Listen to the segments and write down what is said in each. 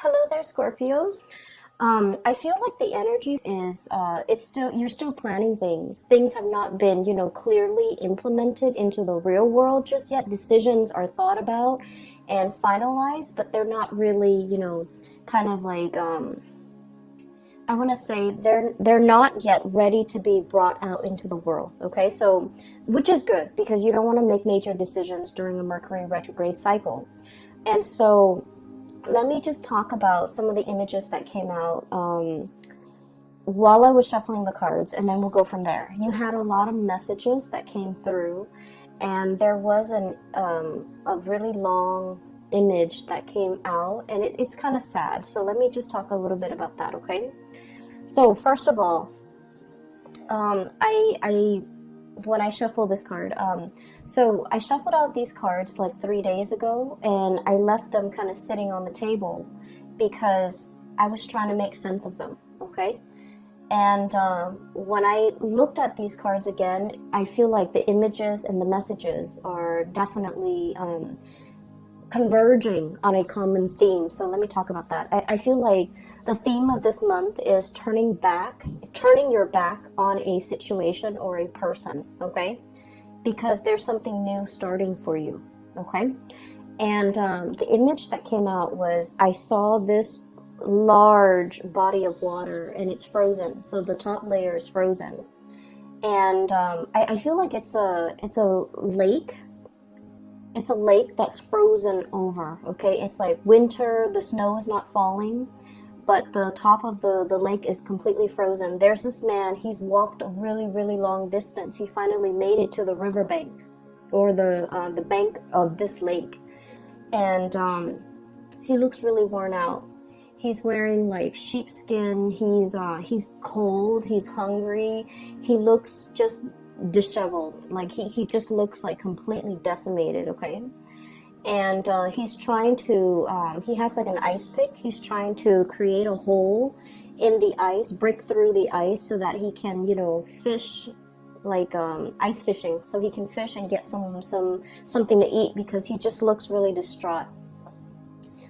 Hello there, Scorpios. I feel like the energy is it's still you're still planning things. Things have not been, clearly implemented into the real world just yet. Decisions are thought about and finalized, but they're not really, kind of like I want to say they're not yet ready to be brought out into the world. Okay, so which is good because you don't want to make major decisions during a Mercury retrograde cycle, and so let me just talk about some of the images that came out while I was shuffling the cards, and then we'll go from there. You had a lot of messages that came through, and there was a really long image that came out, and it's kind of sad. So let me just talk a little bit about that, okay? So first of all, I when I shuffle this card, so I shuffled out these cards like 3 days ago, and I left them kind of sitting on the table because I was trying to make sense of them, okay? And when I looked at these cards again, I feel like the images and the messages are definitely converging on a common theme. So let me talk about that. I feel like the theme of this month is turning your back on a situation or a person, okay? Because there's something new starting for you, okay? And the image that came out was I saw this large body of water and it's frozen. So the top layer is frozen. And I feel like it's a lake. It's a lake that's frozen over, okay? It's like winter, the snow is not falling, but the top of the lake is completely frozen. There's this man, he's walked a really, really long distance. He finally made it to the riverbank, or the bank of this lake. And he looks really worn out. He's wearing like sheepskin, he's cold, he's hungry, he looks just disheveled, like he just looks like completely decimated, okay? And he's trying to he has like an ice pick. He's trying to create a hole in the ice, break through the ice so that he can fish, like ice fishing, so he can fish and get something to eat because he just looks really distraught.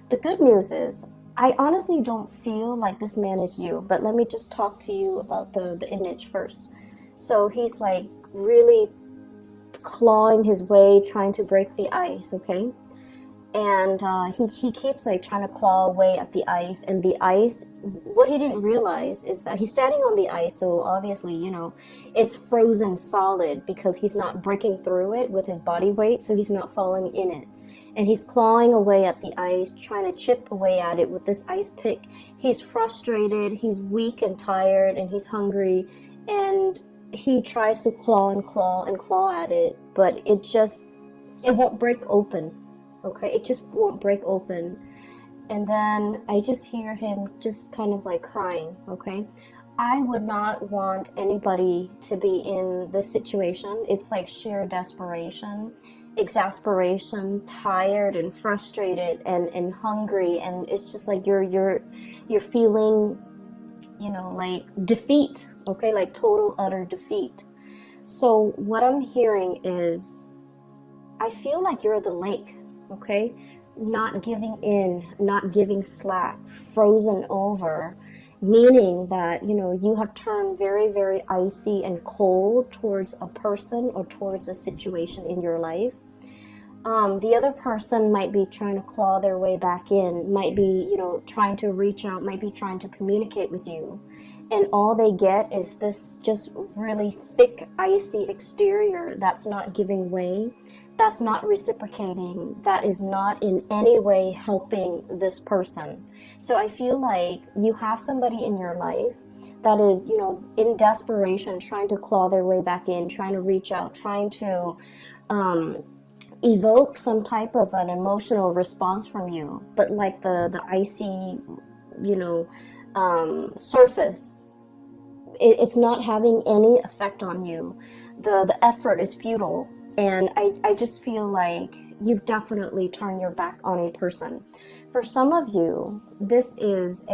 The good news is I honestly don't feel like this man is you, but let me just talk to you about the image first. So he's like really clawing his way, trying to break the ice, okay? And he keeps like trying to claw away at the ice, and the ice, what he didn't realize is that he's standing on the ice, so obviously, it's frozen solid because he's not breaking through it with his body weight, so he's not falling in it. And he's clawing away at the ice, trying to chip away at it with this ice pick. He's frustrated, he's weak and tired, and he's hungry, and he tries to claw and claw and claw at it, but it won't break open, okay? It just won't break open. And then I just hear him just kind of like crying, okay? I would not want anybody to be in this situation. It's like sheer desperation, exasperation, tired and frustrated and hungry, and it's just like you're feeling like defeat, okay? Like total, utter defeat. So what I'm hearing is, I feel like you're the lake, okay? Not giving in, not giving slack, frozen over, meaning that, you have turned very, very icy and cold towards a person or towards a situation in your life. The other person might be trying to claw their way back in, might be, trying to reach out, might be trying to communicate with you. And all they get is this just really thick, icy exterior that's not giving way, that's not reciprocating, that is not in any way helping this person. So I feel like you have somebody in your life that is, in desperation, trying to claw their way back in, trying to reach out, trying to evoke some type of an emotional response from you, but like the icy surface, it's not having any effect on you. The effort is futile, and I just feel like you've definitely turned your back on a person. For some of you, this is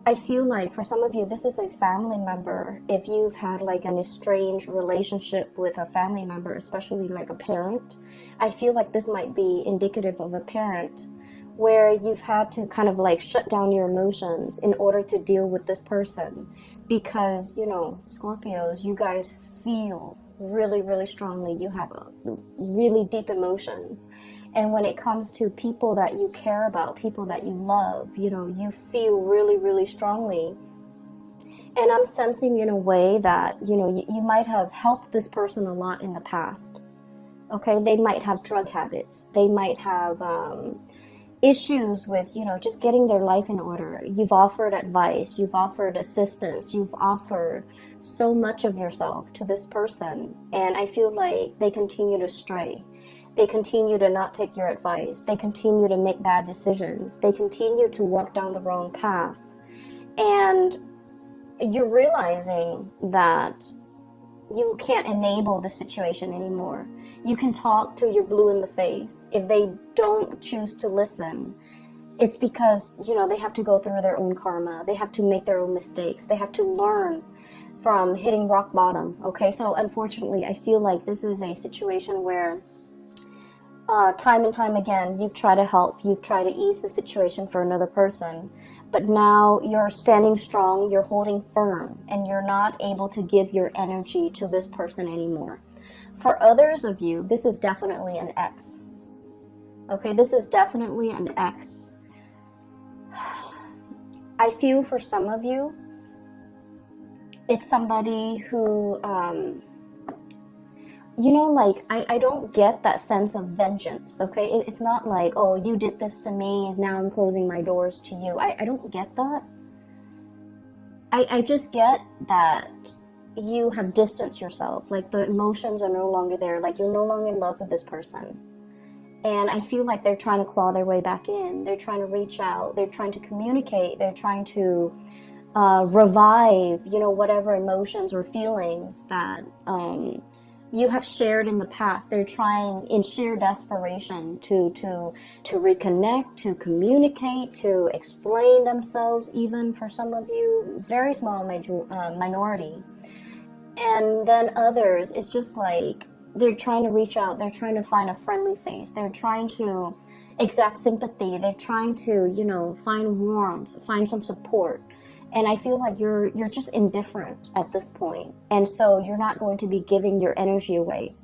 I feel like for some of you, this is a family member. If you've had like an estranged relationship with a family member, especially like a parent, I feel like this might be indicative of a parent where you've had to kind of like shut down your emotions in order to deal with this person. Because, you know, Scorpios, you guys feel really, really strongly. You have really deep emotions. And when it comes to people that you care about, people that you love, you know, you feel really, really strongly. And I'm sensing in a way that, you know, you might have helped this person a lot in the past. Okay, they might have drug habits. They might have issues with, you know, just getting their life in order. You've offered advice. You've offered assistance. You've offered so much of yourself to this person. And I feel like they continue to stray. They continue to not take your advice. They continue to make bad decisions. They continue to walk down the wrong path. And you're realizing that you can't enable the situation anymore. You can talk till you're blue in the face. If they don't choose to listen, it's because, you know, they have to go through their own karma. They have to make their own mistakes. They have to learn from hitting rock bottom. Okay, so unfortunately, I feel like this is a situation where time and time again, you've tried to help, you've tried to ease the situation for another person, but now you're standing strong, you're holding firm, and you're not able to give your energy to this person anymore. For others of you, this is definitely an ex. Okay, this is definitely an ex. I feel for some of you, it's somebody who, you know, like, I don't get that sense of vengeance, okay? It's not like, oh, you did this to me, and now I'm closing my doors to you. I don't get that. I just get that you have distanced yourself. Like, the emotions are no longer there. Like, you're no longer in love with this person. And I feel like they're trying to claw their way back in. They're trying to reach out. They're trying to communicate. They're trying to revive, you know, whatever emotions or feelings that you have shared in the past. They're trying in sheer desperation to reconnect, to communicate, to explain themselves. Even for some of you, very small minority. And then others, it's just like they're trying to reach out. They're trying to find a friendly face. They're trying to exact sympathy. They're trying to, you know, find warmth, find some support. And I feel like you're just indifferent at this point. And so you're not going to be giving your energy away.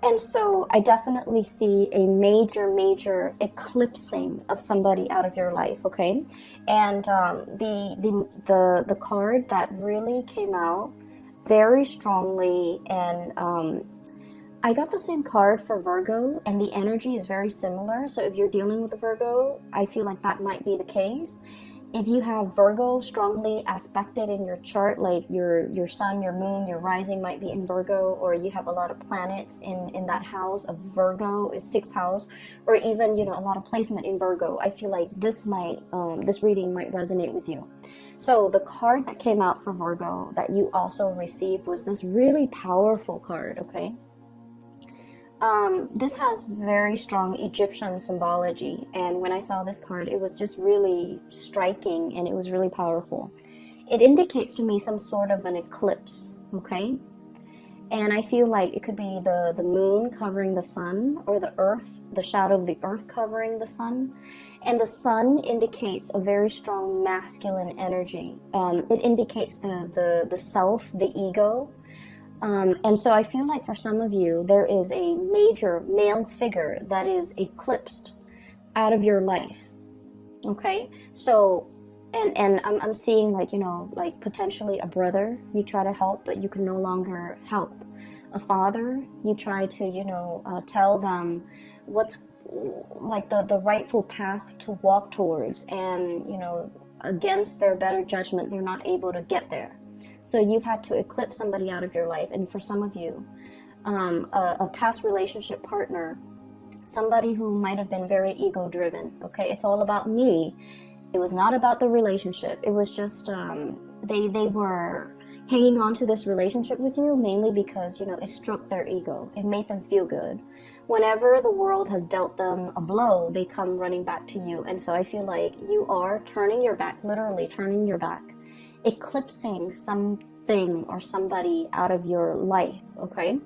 And so I definitely see a major eclipsing of somebody out of your life, okay? And the card that really came out very strongly, and I got the same card for Virgo, and the energy is very similar. So if you're dealing with a Virgo, I feel like that might be the case. If you have Virgo strongly aspected in your chart, like your sun, your moon, your rising might be in Virgo, or you have a lot of planets in that house of Virgo, it's 6th house, or even, you know, a lot of placement in Virgo, I feel like this reading might resonate with you. So the card that came out for Virgo that you also received was this really powerful card, okay? This has very strong Egyptian symbology, and when I saw this card, it was just really striking, and it was really powerful. It indicates to me some sort of an eclipse, okay? And I feel like it could be the moon covering the sun, or the earth, the shadow of the earth covering the sun. And the sun indicates a very strong masculine energy. It indicates the self, the ego. And so I feel like for some of you, there is a major male figure that is eclipsed out of your life. Okay? So, and I'm seeing, like, you know, like potentially a brother you try to help, but you can no longer help. A father, you try to, you know, tell them what's like the rightful path to walk towards, and, you know, against their better judgment, they're not able to get there. So you've had to eclipse somebody out of your life. And for some of you, a past relationship partner, somebody who might have been very ego-driven, okay? It's all about me. It was not about the relationship. It was just, they were hanging on to this relationship with you mainly because, you know, it stroked their ego. It made them feel good. Whenever the world has dealt them a blow, they come running back to you. And so I feel like you are turning your back, literally turning your back, eclipsing thing or somebody out of your life, okay?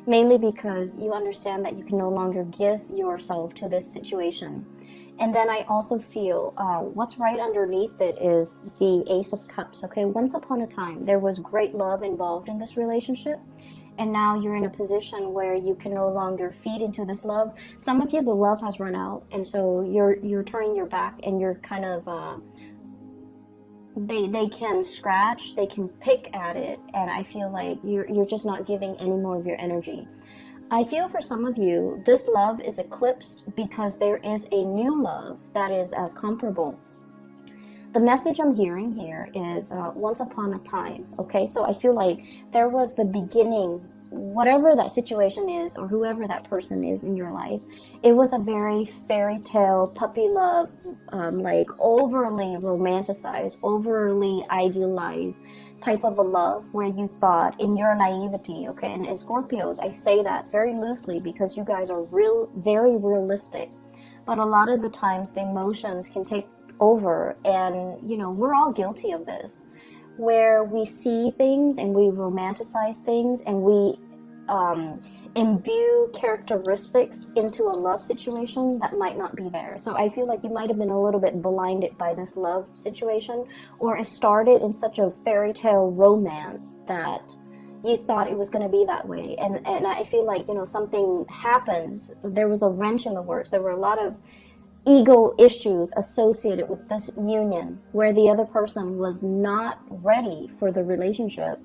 Mainly because you understand that you can no longer give yourself to this situation. And then I also feel what's right underneath it is the Ace of Cups, okay? Once upon a time, there was great love involved in this relationship. And now you're in a position where you can no longer feed into this love. Some of you, the love has run out. And so you're turning your back and you're kind of... They can scratch, they can pick at it, and I feel like you're just not giving any more of your energy. I feel for some of you, this love is eclipsed because there is a new love that is as comparable. The message I'm hearing here is once upon a time, okay? So I feel like there was the beginning, whatever that situation is or whoever that person is in your life, it was a very fairy tale, puppy love, like overly romanticized, overly idealized type of a love where you thought in your naivety, okay? And Scorpios, I say that very loosely because you guys are very realistic. But a lot of the times the emotions can take over, and you know, we're all guilty of this, where we see things and we romanticize things and we imbue characteristics into a love situation that might not be there. So I feel like you might have been a little bit blinded by this love situation, or it started in such a fairy tale romance that you thought it was going to be that way. And I feel like, you know, something happens. There was a wrench in the works. There were a lot of ego issues associated with this union where the other person was not ready for the relationship.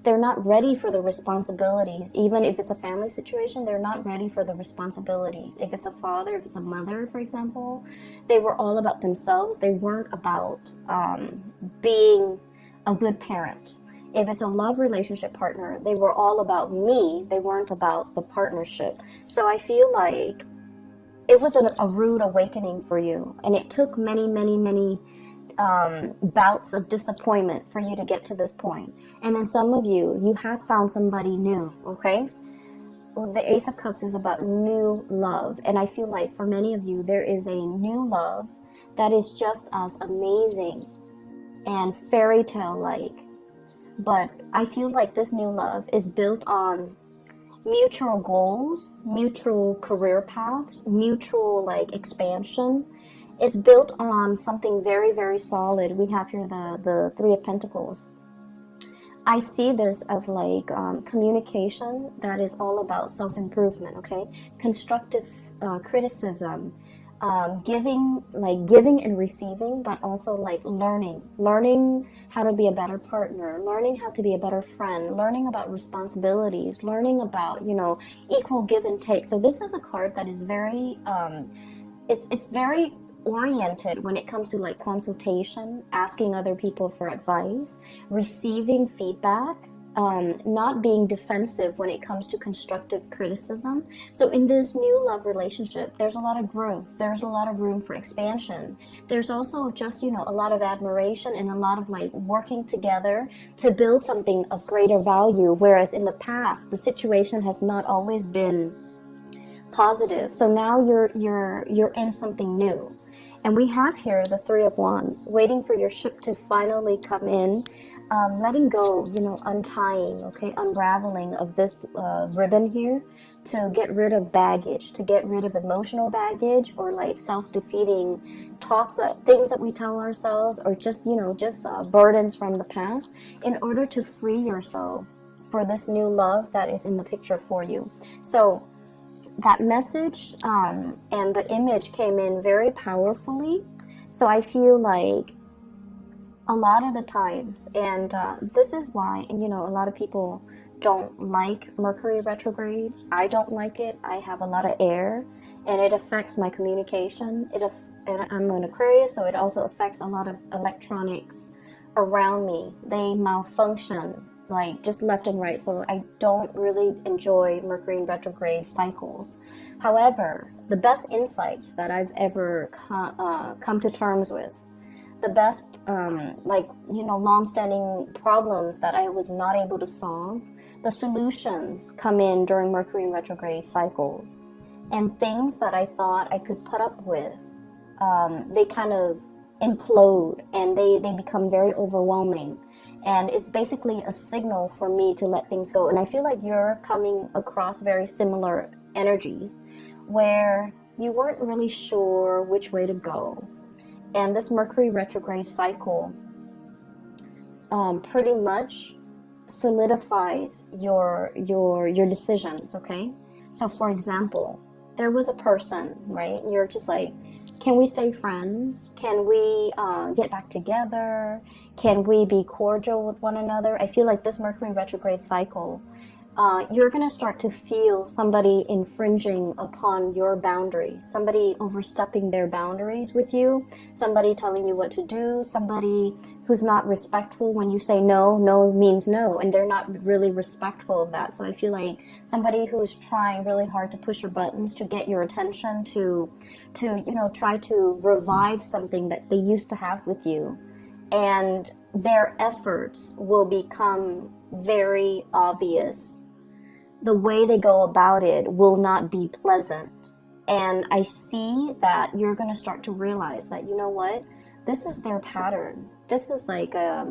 They're not ready for the responsibilities. Even if it's a family situation, they're not ready for the responsibilities. If it's a father, if it's a mother, for example, they were all about themselves. They weren't about being a good parent. If it's a love relationship partner, they were all about me. They weren't about the partnership. So I feel like it was a rude awakening for you. And it took many bouts of disappointment for you to get to this point. And then some of you have found somebody new, okay? The Ace of Cups is about new love. And I feel like for many of you, there is a new love that is just as amazing and fairy tale like. But I feel like this new love is built on mutual goals, mutual career paths, mutual like expansion. It's built on something very solid. We have here the Three of Pentacles. I see this as like communication that is all about self-improvement, okay? Constructive criticism, giving and receiving, but also like learning how to be a better partner, learning how to be a better friend, learning about responsibilities, learning about, you know, equal give and take. So this is a card that is very, it's very oriented when it comes to like consultation, asking other people for advice, receiving feedback, not being defensive when it comes to constructive criticism. So in this new love relationship, there's a lot of growth. There's a lot of room for expansion. There's also just, you know, a lot of admiration and a lot of like working together to build something of greater value. Whereas in the past, the situation has not always been positive. So now you're in something new. And we have here the Three of Wands, waiting for your ship to finally come in, letting go, you know, untying, okay, unraveling of this ribbon here to get rid of baggage, to get rid of emotional baggage or like self-defeating thoughts, things that we tell ourselves, or just, you know, just burdens from the past, in order to free yourself for this new love that is in the picture for you. So that message and the image came in very powerfully. So I feel like a lot of the times, and this is why, you know, a lot of people don't like Mercury retrograde. I don't like it. I have a lot of air and it affects my communication. And I'm an Aquarius, so it also affects a lot of electronics around me. They malfunction like just left and right. So I don't really enjoy Mercury in retrograde cycles. However, the best insights that I've ever come to terms with, the best, like, you know, long-standing problems that I was not able to solve, the solutions come in during Mercury in retrograde cycles. And things that I thought I could put up with, they kind of implode, and they become very overwhelming. And it's basically a signal for me to let things go. And I feel like you're coming across very similar energies where you weren't really sure which way to go. And this Mercury retrograde cycle pretty much solidifies your decisions, okay? So for example, there was a person, right? You're just like, can we stay friends? Can we get back together? Can we be cordial with one another? I feel like this Mercury retrograde cycle, you're going to start to feel somebody infringing upon your boundaries, somebody overstepping their boundaries with you, somebody telling you what to do, somebody who's not respectful when you say no. No means no, and they're not really respectful of that. So I feel like somebody who's trying really hard to push your buttons, to get your attention, to try to revive something that they used to have with you, and their efforts will become very obvious. The way they go about it will not be pleasant. And I see that you're going to start to realize that, you know what, this is their pattern. This is like a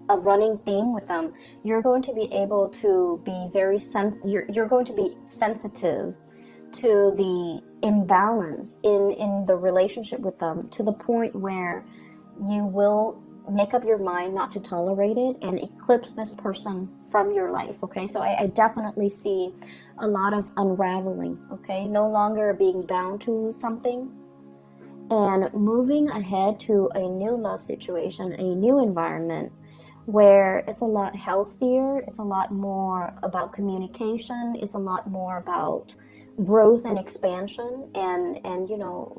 running theme with them. You're going to be able to be you're going to be sensitive to the imbalance in the relationship with them, to the point where you will make up your mind not to tolerate it and eclipse this person from your life, okay? So I definitely see a lot of unraveling, okay? No longer being bound to something and moving ahead to a new love situation, a new environment where it's a lot healthier, it's a lot more about communication, it's a lot more about growth and expansion, and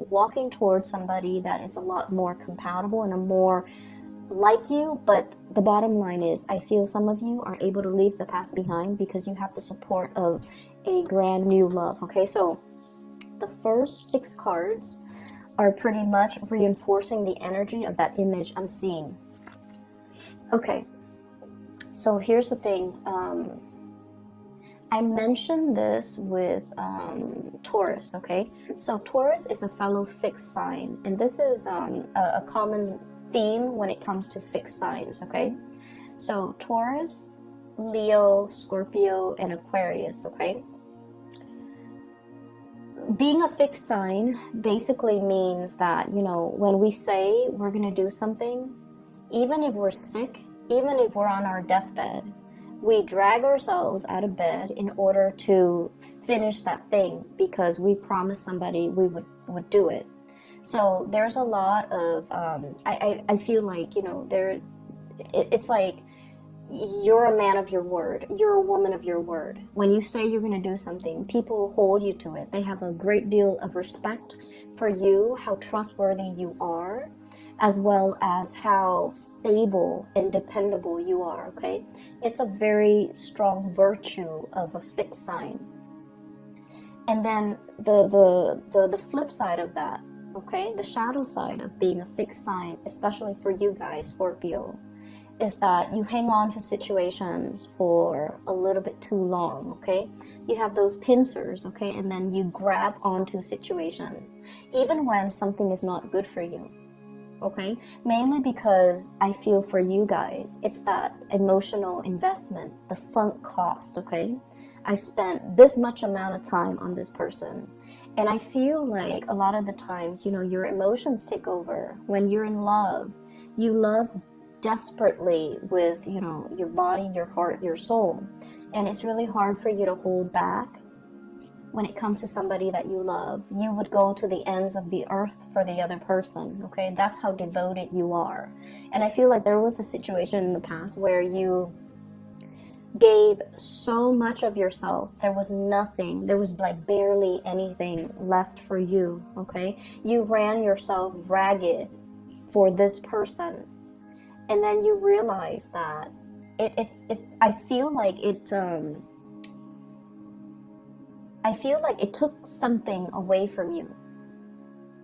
walking towards somebody that is a lot more compatible and a more like you. But the bottom line is, I feel some of you are able to leave the past behind because you have the support of a brand new love, okay? So the first 6 cards are pretty much reinforcing the energy of that image I'm seeing. Okay, so here's the thing. I mentioned this with Taurus, okay? So Taurus is a fellow fixed sign, and this is a common theme when it comes to fixed signs, okay? So Taurus, Leo, Scorpio, and Aquarius, okay? Being a fixed sign basically means that, when we say we're going to do something, even if we're sick, even if we're on our deathbed, we drag ourselves out of bed in order to finish that thing because we promised somebody we would do it. So there's a lot of, I feel like, it's like you're a man of your word. You're a woman of your word. When you say you're going to do something, people hold you to it. They have a great deal of respect for you, how trustworthy you are, as well as how stable and dependable you are, okay? It's a very strong virtue of a fixed sign. And then the flip side of that, okay, the shadow side of being a fixed sign, especially for you guys, Scorpio, is that you hang on to situations for a little bit too long, okay? You have those pincers, okay, and then you grab onto a situation, even when something is not good for you, okay? Mainly because I feel for you guys, it's that emotional investment, the sunk cost, okay? I spent this much amount of time on this person. And I feel like a lot of the times, your emotions take over. When you're in love, you love desperately with, your body, your heart, your soul. And it's really hard for you to hold back when it comes to somebody that you love. You would go to the ends of the earth for the other person, okay? That's how devoted you are. And I feel like there was a situation in the past where you gave so much of yourself, there was nothing, there was like barely anything left for you, okay? You ran yourself ragged for this person, and then you realize that I feel like it took something away from you.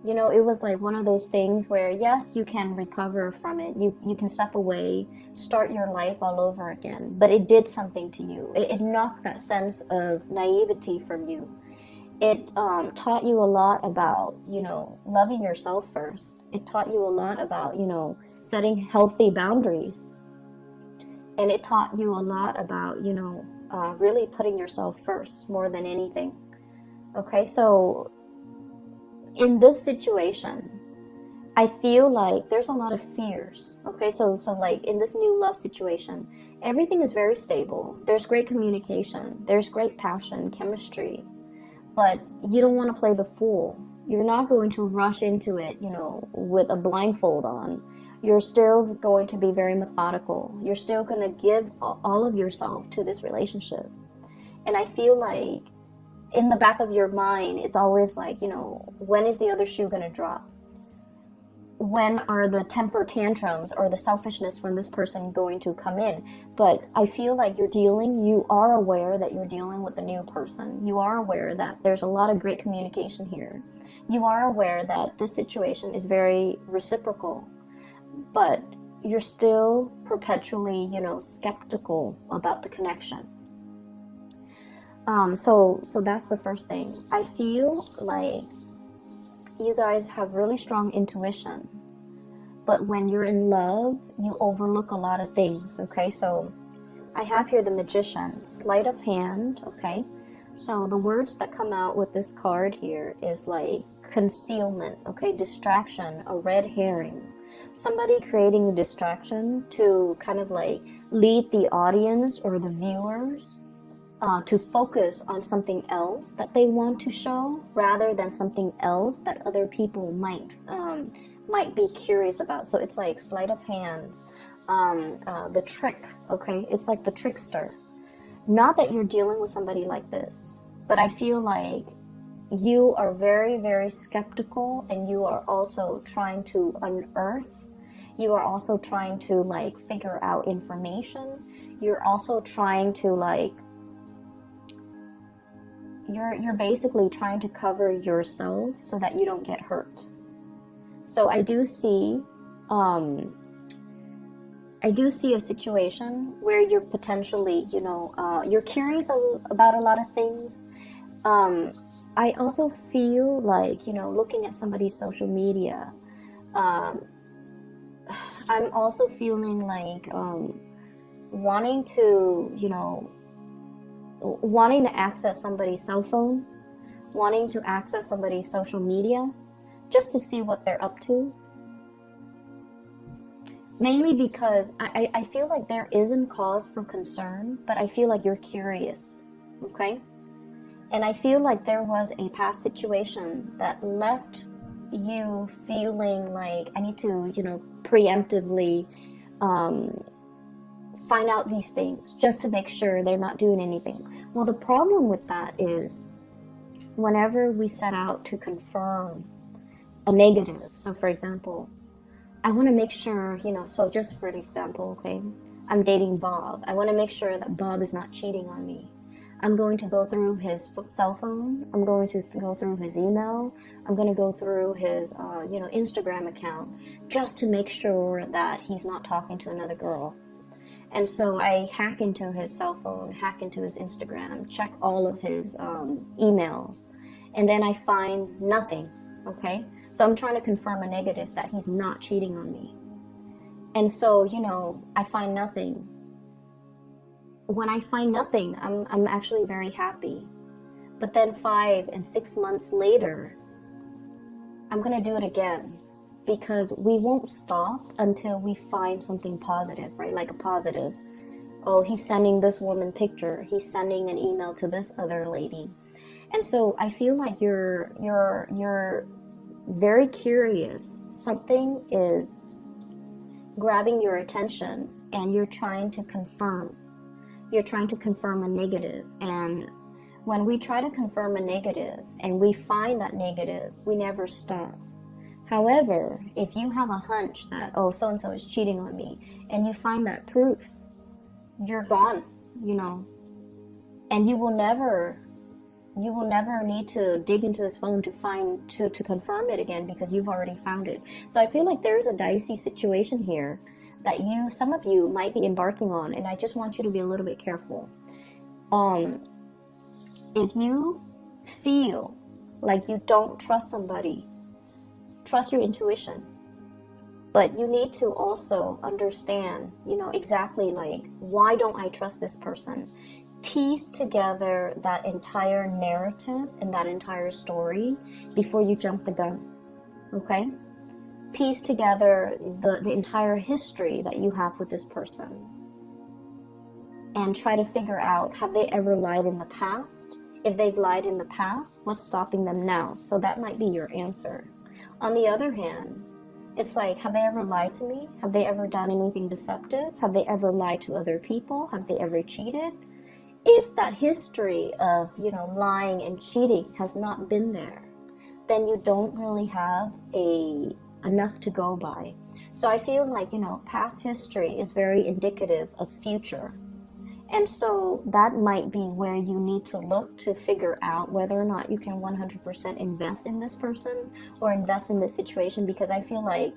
It was like one of those things where, yes, you can recover from it. You can step away, start your life all over again. But it did something to you. It knocked that sense of naivety from you. It taught you a lot about, loving yourself first. It taught you a lot about, setting healthy boundaries. And it taught you a lot about, really putting yourself first more than anything. Okay, so in this situation, I feel like there's a lot of fears. Okay, so like in this new love situation, everything is very stable. There's great communication. There's great passion, chemistry. But you don't want to play the fool. You're not going to rush into it, with a blindfold on. You're still going to be very methodical. You're still going to give all of yourself to this relationship. And I feel like in the back of your mind, it's always like, when is the other shoe going to drop? When are the temper tantrums or the selfishness from this person going to come in? But I feel like you are aware that you're dealing with a new person. You are aware that there's a lot of great communication here. You are aware that this situation is very reciprocal, but you're still perpetually, skeptical about the connection. So that's the first thing. I feel like you guys have really strong intuition, but when you're in love, you overlook a lot of things. Okay, so I have here the Magician, sleight of hand. Okay, so the words that come out with this card here is like concealment, okay, distraction, a red herring, somebody creating a distraction to kind of like lead the audience or the viewers to focus on something else that they want to show rather than something else that other people might be curious about. So it's like sleight of hand, the trick, okay? It's like the trickster. Not that you're dealing with somebody like this, but I feel like you are very, very skeptical, and you are also trying to unearth. You are also trying to like figure out information. You're also trying to like you're basically trying to cover yourself so that you don't get hurt. So I do see a situation where you're potentially, you're curious about a lot of things. I also feel like, looking at somebody's social media, I'm also feeling like wanting to access somebody's cell phone, wanting to access somebody's social media, just to see what they're up to. Mainly because I feel like there isn't cause for concern, but I feel like you're curious, okay? And I feel like there was a past situation that left you feeling like I need to, preemptively find out these things just to make sure they're not doing anything. Well, the problem with that is whenever we set out to confirm a negative, so for example, I want to make sure, so just for an example, okay, I'm dating Bob. I want to make sure that Bob is not cheating on me. I'm going to go through his cell phone. I'm going to go through his email. I'm going to go through his, Instagram account just to make sure that he's not talking to another girl. And so I hack into his cell phone, hack into his Instagram, check all of his emails, and then I find nothing, okay? So I'm trying to confirm a negative that he's not cheating on me. And so, I find nothing. When I find nothing, I'm actually very happy. But then 5 and 6 months later, I'm going to do it again. Because we won't stop until we find something positive, right? Like a positive. Oh, he's sending this woman picture. He's sending an email to this other lady. And so I feel like you're very curious. Something is grabbing your attention and you're trying to confirm. You're trying to confirm a negative. And when we try to confirm a negative and we find that negative, we never stop. However, if you have a hunch that, oh, so-and-so is cheating on me, and you find that proof, you're gone, and you will never need to dig into his phone to confirm it again, because you've already found it. So I feel like there's a dicey situation here that some of you might be embarking on, and I just want you to be a little bit careful. If you feel like you don't trust somebody, trust your intuition. But you need to also understand, exactly like, why don't I trust this person? Piece together that entire narrative and that entire story before you jump the gun, okay? Piece together the entire history that you have with this person. And try to figure out, have they ever lied in the past? If they've lied in the past, what's stopping them now? So that might be your answer. On the other hand, it's like, have they ever lied to me? Have they ever done anything deceptive? Have they ever lied to other people? Have they ever cheated? If that history of, lying and cheating has not been there, then you don't really have enough to go by. So I feel like, past history is very indicative of future. And so that might be where you need to look to figure out whether or not you can 100% invest in this person or invest in this situation, because I feel like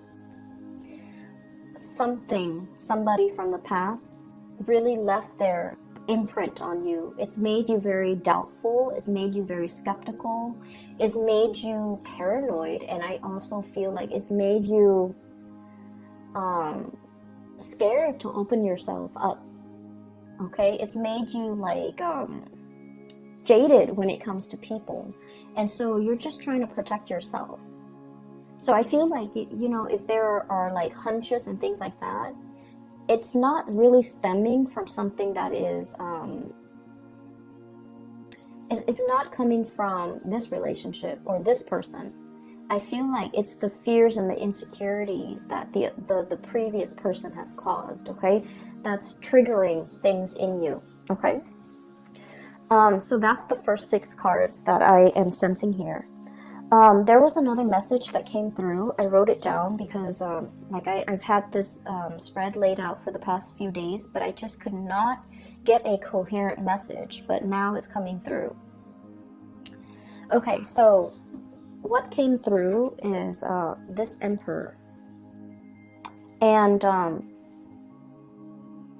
somebody from the past really left their imprint on you. It's made you very doubtful. It's made you very skeptical. It's made you paranoid. And I also feel like it's made you scared to open yourself up. Okay, it's made you like jaded when it comes to people, and so you're just trying to protect yourself. So I feel like, if there are like hunches and things like that, it's not really stemming from something that is it's not coming from this relationship or this person. I feel like it's the fears and the insecurities that the previous person has caused, okay? That's triggering things in you, okay? So that's the first 6 cards that I am sensing here. There was another message that came through. I wrote it down because I've had this spread laid out for the past few days, but I just could not get a coherent message, but now it's coming through. Okay, so what came through is this Emperor. And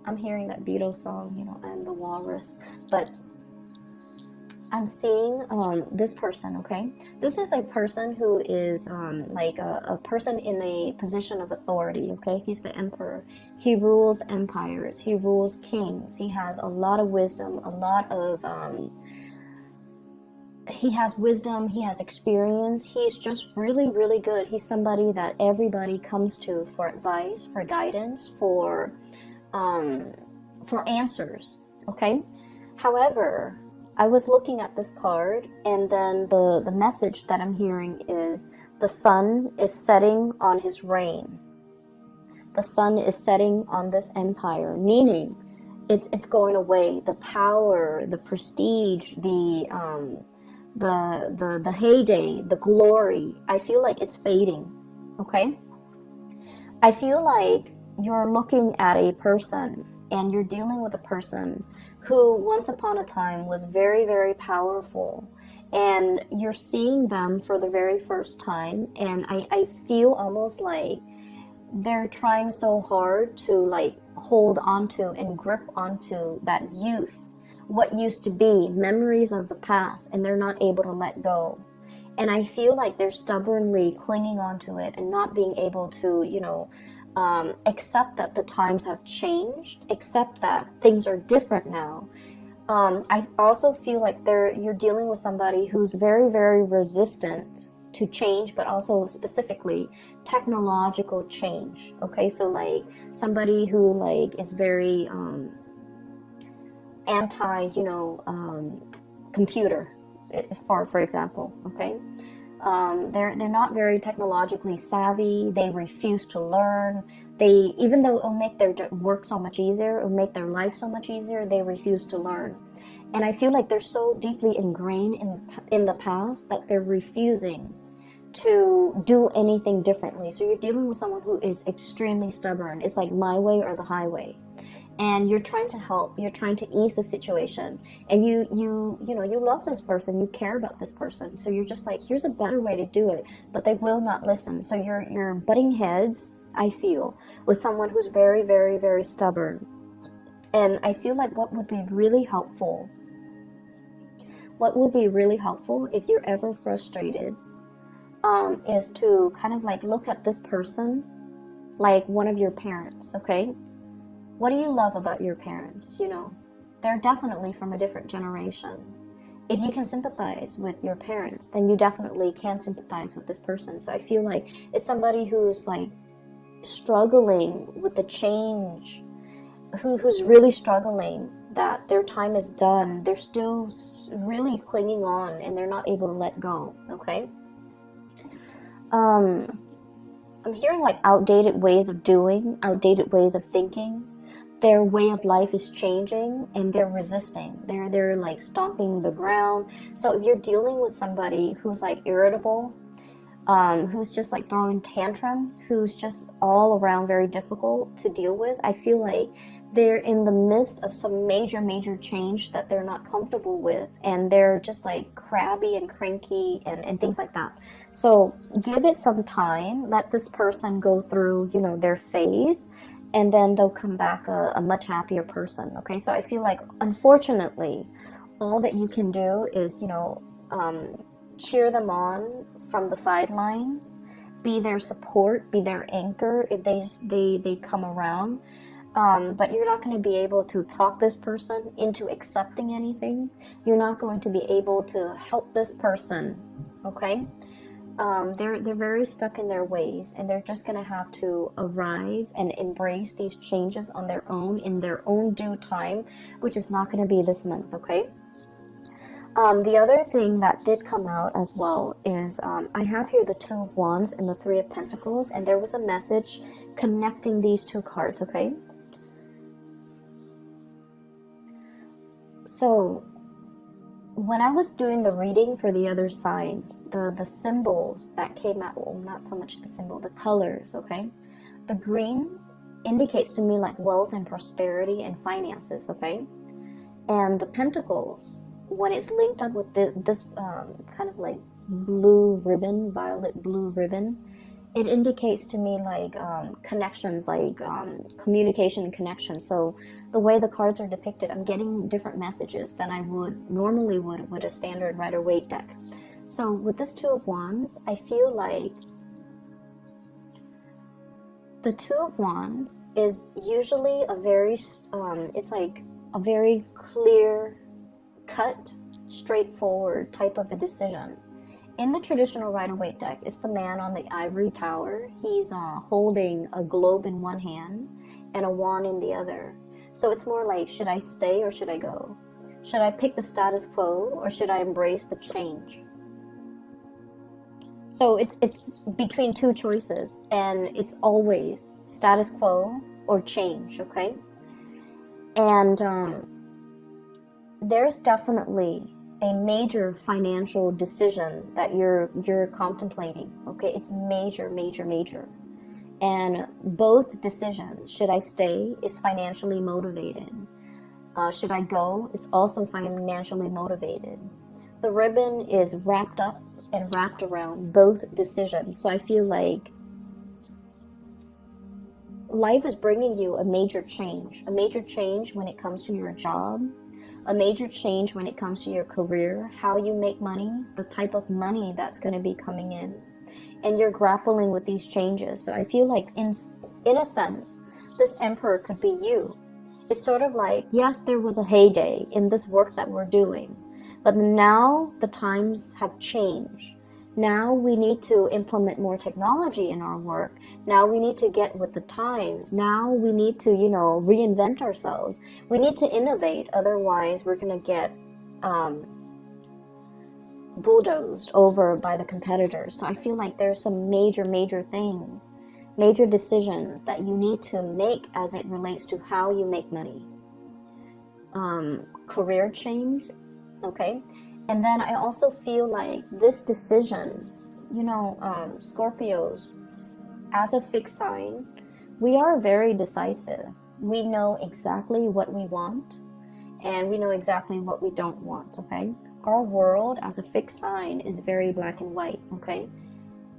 I'm hearing that Beatles song, and the walrus, but I'm seeing this person, okay? This is a person who is like a person in a position of authority, okay? He's the Emperor. He rules empires. He rules kings. He has a lot of wisdom, a lot of... he has wisdom, he has experience, he's just really, really good. He's somebody that everybody comes to for advice, for guidance, for answers, okay? However, I was looking at this card, and then the message that I'm hearing is the sun is setting on his reign. The sun is setting on this empire, meaning it's going away. The power, the prestige, the heyday, the glory, I feel like it's fading, okay? I feel like you're looking at a person and you're dealing with a person who once upon a time was very, very powerful, and you're seeing them for the very first time, and I feel almost like they're trying so hard to like hold onto and grip onto that youth, what used to be, memories of the past, and they're not able to let go. And I feel like they're stubbornly clinging onto it and not being able to, accept that the times have changed, accept that things are different now. I also feel like you're dealing with somebody who's very, very resistant to change, but also specifically technological change. Okay, so like somebody who like is very anti, computer, for example. Okay, they're not very technologically savvy. They refuse to learn. Even though it'll make their work so much easier, it'll make their life so much easier, they refuse to learn. And I feel like they're so deeply ingrained in the past that they're refusing to do anything differently. So you're dealing with someone who is extremely stubborn. It's like my way or the highway. And you're trying to help, you're trying to ease the situation, and you love this person, you care about this person, so you're just like, here's a better way to do it, but they will not listen. So you're butting heads, I feel, with someone who's very, very, very stubborn. And I feel like what would be really helpful what would be really helpful if you're ever frustrated is to kind of like look at this person like one of your parents, okay? What do you love about your parents? You know, they're definitely from a different generation. If you can sympathize with your parents, then you definitely can sympathize with this person. So I feel like it's somebody who's like struggling with the change, who's really struggling that their time is done. They're still really clinging on and they're not able to let go, okay? I'm hearing like outdated ways of doing, outdated ways of thinking. Their way of life is changing and they're resisting. They're like stomping the ground. So if you're dealing with somebody who's like irritable, who's just like throwing tantrums, who's just all around very difficult to deal with, I feel like they're in the midst of some major change that they're not comfortable with, and they're just like crabby and cranky and things like that. So give it some time, let this person go through, you know, their phase, and then they'll come back a much happier person, okay? So I feel like, unfortunately, all that you can do is, you know, cheer them on from the sidelines, be their support, be their anchor if they come around. But you're not going to be able to talk this person into accepting anything. You're not going to be able to help this person, okay? They're very stuck in their ways, and they're just going to have to arrive and embrace these changes on their own in their own due time, which is not going to be this month, okay? The other thing that did come out as well is I have here the Two of Wands and the Three of Pentacles, and there was a message connecting these two cards, okay? So when I was doing the reading for the other signs, the symbols that came out, well, not so much the symbol, the colors, okay? The green indicates to me like wealth and prosperity and finances, okay? And the pentacles, when it's linked up with this kind of like blue ribbon, violet blue ribbon, it indicates to me like connections, like communication and connection. So the way the cards are depicted, I'm getting different messages than I would normally would with a standard Rider-Waite deck. So with this Two of Wands, I feel like the Two of Wands is usually a very, it's like a very clear cut, straightforward type of a decision. In the traditional Rider-Waite deck, it's the man on the ivory tower. He's holding a globe in one hand and a wand in the other. So it's more like, should I stay or should I go? Should I pick the status quo or should I embrace the change? So it's between two choices, and it's always status quo or change, okay? And there's definitely a major financial decision that you're contemplating, okay? It's major. And both decisions, should I stay, is financially motivated. Should I go, it's also financially motivated. The ribbon is wrapped up and wrapped around both decisions. So I feel like life is bringing you a major change when it comes to your job, a major change when it comes to your career, how you make money, the type of money that's going to be coming in. And you're grappling with these changes. So I feel like in a sense, this Emperor could be you. It's sort of like, yes, there was a heyday in this work that we're doing, but now the times have changed. Now we need to implement more technology in our work. Now we need to get with the times. Now we need to, you know, reinvent ourselves. We need to innovate. Otherwise, we're going to get bulldozed over by the competitors. So I feel like there's some major things, major decisions that you need to make as it relates to how you make money. Career change, okay? And then I also feel like this decision, you know, Scorpios, as a fixed sign, we are very decisive. We know exactly what we want, and we know exactly what we don't want, okay? Our world as a fixed sign is very black and white, okay?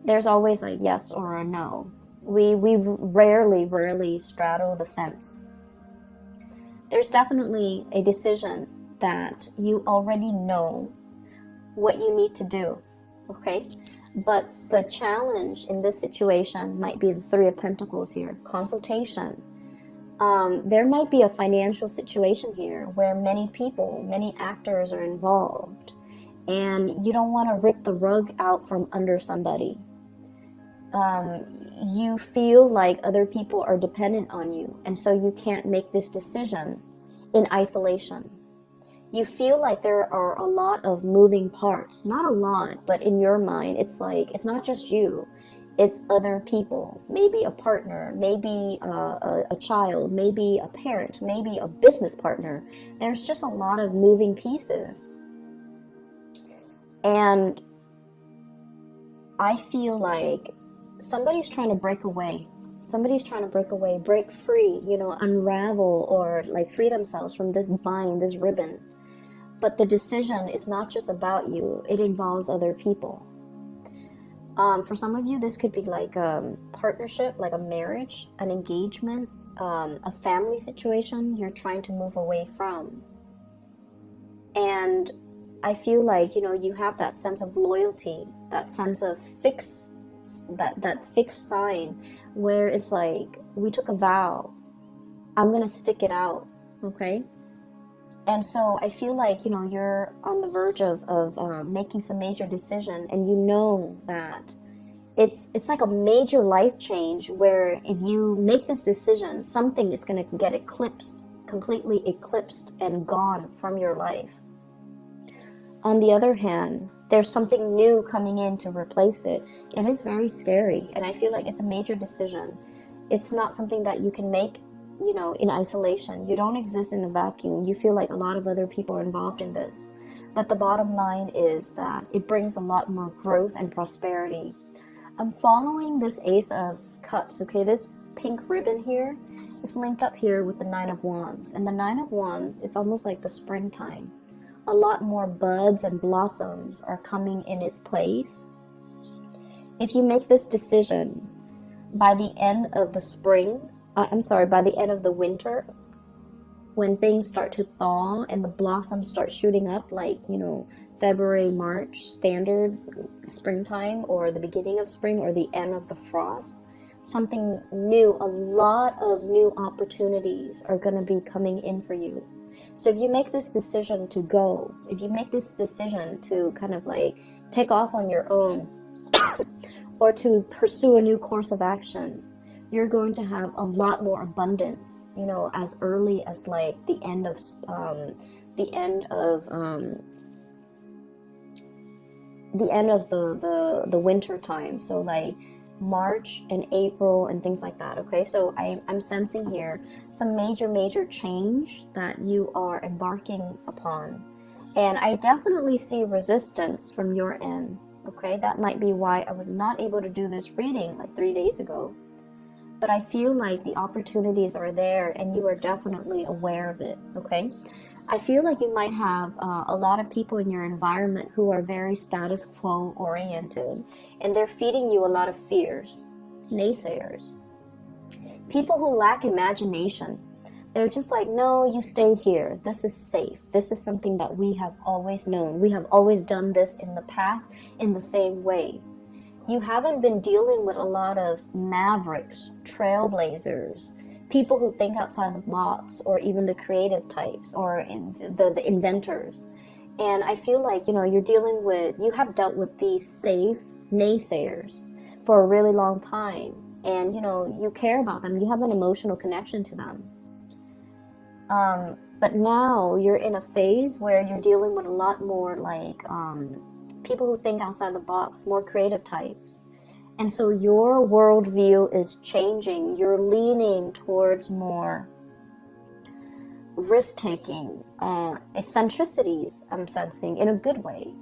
There's always a yes or a no. We rarely straddle the fence. There's definitely a decision that you already know what you need to do, okay? But the challenge in this situation might be the Three of Pentacles here, consultation. There might be a financial situation here where many people, many actors are involved, and you don't want to rip the rug out from under somebody. You feel like other people are dependent on you, and so you can't make this decision in isolation. You feel like there are a lot of moving parts. Not a lot, but in your mind, it's like, it's not just you. It's other people. Maybe a partner, maybe a child, maybe a parent, maybe a business partner. There's just a lot of moving pieces. And I feel like somebody's trying to break away. Somebody's trying to break away, break free, you know, unravel, or like free themselves from this bind, this ribbon. But the decision is not just about you. It involves other people. For some of you, this could be like a partnership, like a marriage, an engagement, a family situation you're trying to move away from. And I feel like, you know, you have that sense of loyalty, that sense of that fixed sign where it's like, we took a vow, I'm gonna stick it out, okay? And so I feel like, you know, you're on the verge of making some major decision, and you know that it's like a major life change where if you make this decision, something is going to get eclipsed, completely eclipsed and gone from your life. On the other hand, there's something new coming in to replace it. It is very scary, and I feel like it's a major decision. It's not something that you can make, you know, in isolation. You don't exist in a vacuum. You feel like a lot of other people are involved in this. But the bottom line is that it brings a lot more growth and prosperity. I'm following this Ace of Cups, okay? This pink ribbon here is linked up here with the Nine of Wands. And the Nine of Wands, it's almost like the springtime. A lot more buds and blossoms are coming in its place. If you make this decision by the end of the spring, by the end of the winter, when things start to thaw and the blossoms start shooting up, like, you know, February, March, standard springtime, or the beginning of spring, or the end of the frost, something new, a lot of new opportunities are going to be coming in for you. So if you make this decision to go, if you make this decision to kind of like take off on your own, or to pursue a new course of action, you're going to have a lot more abundance, you know, as early as like the end of the winter time. So like March and April and things like that. Okay, so I'm sensing here some major change that you are embarking upon, and I definitely see resistance from your end. Okay, that might be why I was not able to do this reading like 3 days ago. But I feel like the opportunities are there, and you are definitely aware of it, okay? I feel like you might have a lot of people in your environment who are very status quo oriented, and they're feeding you a lot of fears, naysayers. People who lack imagination. They're just like, no, you stay here. This is safe. This is something that we have always known. We have always done this in the past in the same way. You haven't been dealing with a lot of mavericks, trailblazers, people who think outside the box, or even the creative types, or the inventors. And I feel like, you know, you have dealt with these safe naysayers for a really long time. And, you know, you care about them. You have an emotional connection to them. But now you're in a phase where you're dealing with a lot more like people who think outside the box, more creative types. And so your worldview is changing. You're leaning towards more risk-taking, eccentricities, I'm sensing, in a good way.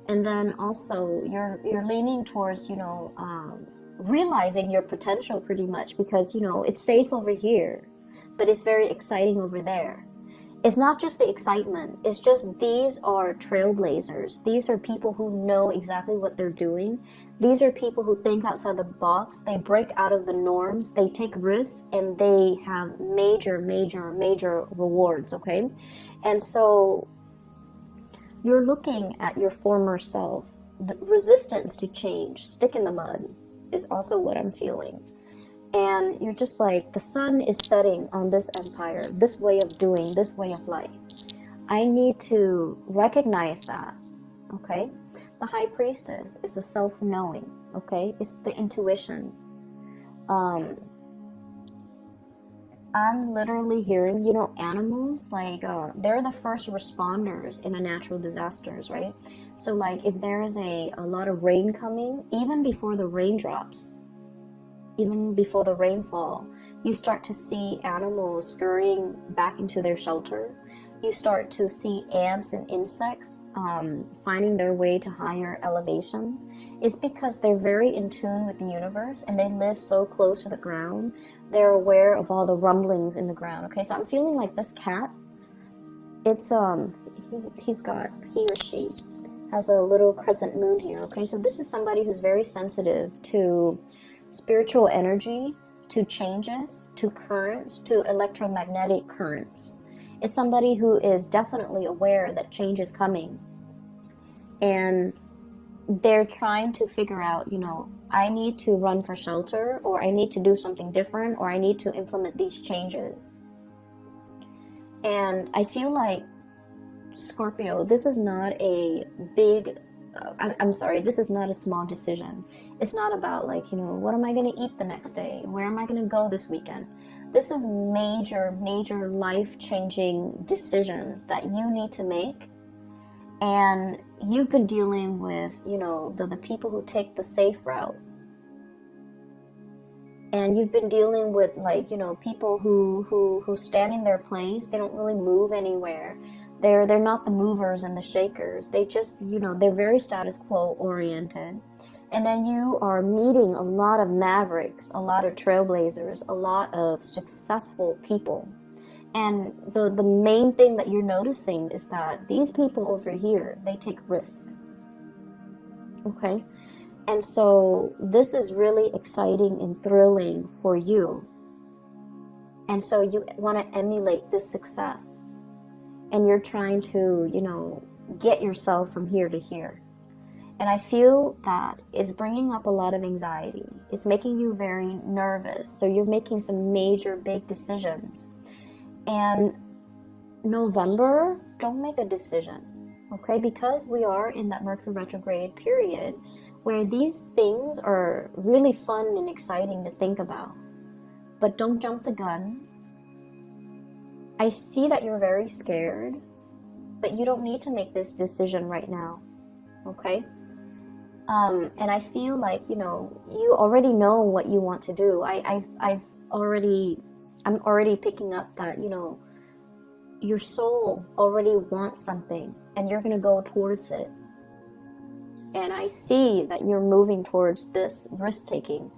And then also you're leaning towards, you know, realizing your potential pretty much, because, you know, it's safe over here, but it's very exciting over there. It's not just the excitement. It's just these are trailblazers. These are people who know exactly what they're doing. These are people who think outside the box. They break out of the norms. They take risks, and they have major rewards, okay? And so You're looking at your former self. The resistance to change, stick in the mud, is also what I'm feeling. And you're just like, the sun is setting on this empire, this way of doing, this way of life. I need to recognize that, okay? The high priestess is the self-knowing, okay? It's the intuition. I'm literally hearing, you know, animals, like, they're the first responders in a natural disasters, right? So, like, if there is a lot of rain coming, even before the raindrops, even before the rainfall, you start to see animals scurrying back into their shelter. You start to see ants and insects finding their way to higher elevation. It's because they're very in tune with the universe and they live so close to the ground. They're aware of all the rumblings in the ground. Okay, so I'm feeling like this cat, it's he or she has a little crescent moon here. Okay, so this is somebody who's very sensitive to spiritual energy, to changes, to currents, to electromagnetic currents. It's somebody who is definitely aware that change is coming. And they're trying to figure out, you know, I need to run for shelter, or I need to do something different, or I need to implement these changes. And I feel like, Scorpio, this is not a big, I'm sorry, this is not a small decision. It's not about, like, you know, what am I going to eat the next day? Where am I going to go this weekend? This is major, major life-changing decisions that you need to make. And you've been dealing with, you know, the people who take the safe route. And you've been dealing with, like, you know, people who stand in their place. They don't really move anywhere. They're not the movers and the shakers. They just, you know, they're very status quo oriented. And then you are meeting a lot of mavericks, a lot of trailblazers, a lot of successful people. And the main thing that you're noticing is that these people over here, they take risks. Okay? And so this is really exciting and thrilling for you. And so you want to emulate this success. And you're trying to, you know, get yourself from here to here. And I feel that it's bringing up a lot of anxiety. It's making you very nervous. So you're making some major big decisions. And November, don't make a decision, okay? Because we are in that Mercury retrograde period where these things are really fun and exciting to think about. But don't jump the gun. I see that you're very scared, but you don't need to make this decision right now, okay? And I feel like, you know, you already know what you want to do. I'm already picking up that, you know, your soul already wants something and you're going to go towards it. And I see that you're moving towards this risk-taking.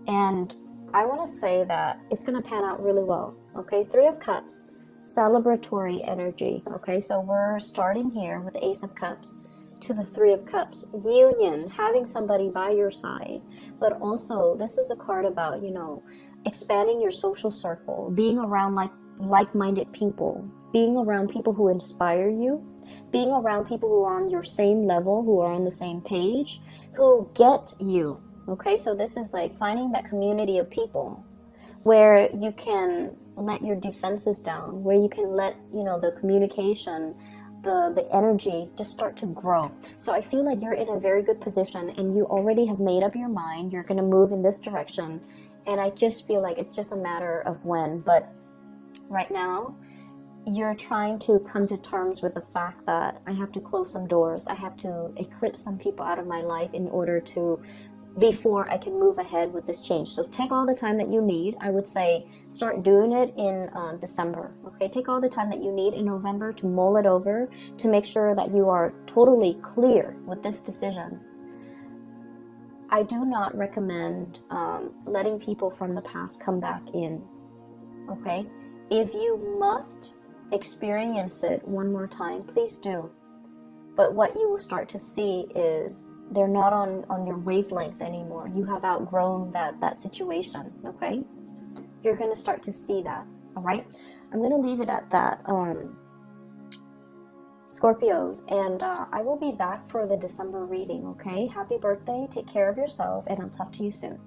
And I want to say that it's going to pan out really well, okay? 3 of Cups, celebratory energy, okay? So we're starting here with the Ace of Cups to the 3 of Cups, union, having somebody by your side. But also, this is a card about, you know, expanding your social circle, being around like-minded people, being around people who inspire you, being around people who are on your same level, who are on the same page, who get you, okay? So this is like finding that community of people where you can let your defenses down, where you can let, you know, the communication, the energy just start to grow. So I feel like you're in a very good position and you already have made up your mind. You're going to move in this direction. And I just feel like it's just a matter of when. But right now, you're trying to come to terms with the fact that I have to close some doors. I have to eclipse some people out of my life in order to, before I can move ahead with this change. So take all the time that you need. I would say start doing it in December. Okay, take all the time that you need in November to mull it over, to make sure that you are totally clear with this decision. I do not recommend letting people from the past come back in. Okay, if you must experience it one more time, please do. But what you will start to see is they're not on your wavelength anymore. You have outgrown that situation, okay? You're going to start to see that, all right? I'm going to leave it at that. Scorpios, and I will be back for the December reading, okay? Happy birthday, take care of yourself, and I'll talk to you soon.